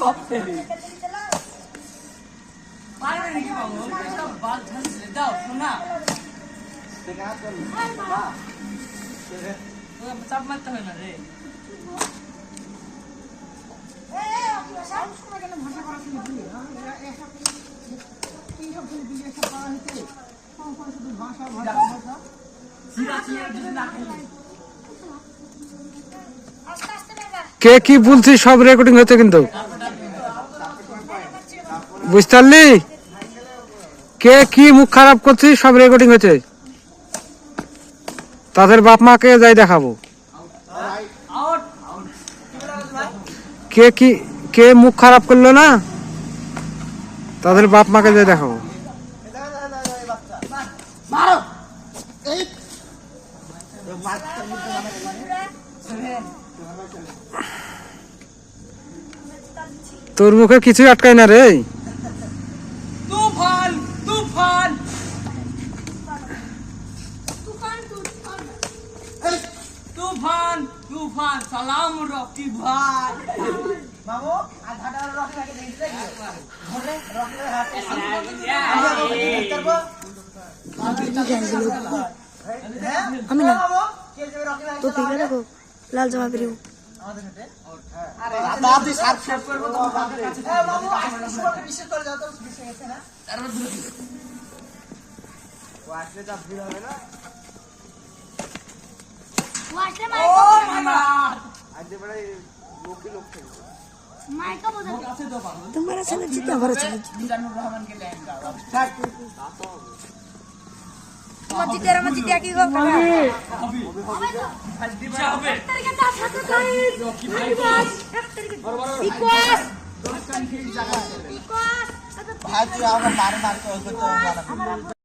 পারবে নাকি বাবু সব বাল ঝাড়ছে দাও শোনা চাপ মারতে হয় না রে কে কি বলছিস সব রেকর্ডিং হচ্ছে কিন্তু বুঝতে পারলি কে কি মুখ খারাপ করছিস সব রেকর্ডিং হচ্ছে তাদের বাপ মাকে যাই দেখাবো কে কি কে মুখ খারাপ করলো না তাদের বাপ মাকে যাই দেখাবো তোর মুখে কিছুই আটকায় না রে তুফান তুফান তুফান তুফান সালাম রকি ভাই বাবু আধাটা রকি ভাইকে দেখতে ধরে রকি ভাই হাতে আমি না তো ফিরে দেখো লাল জামা পরে আমাদের হাতে আরে দাদি সার্ফ শেপ করব তো হ্যাঁ বাবু আজকে সবাইকে বিশেষ করে দাও তো বিশেষ গেছে না তারপর ধরে ও আসলে তো ভিড় হবে না वाटले माइका तुम्हारा चला जितना भरा चला মিজানুর রহমানকে লেহেঙ্গা मस्जिद क्या की गो काका হবে तरीके से साथ रखी बस एक तरीके बिकॉज़ দোকান খেয়ে জায়গা बिकॉज़ ভাই তুই আমার মার মার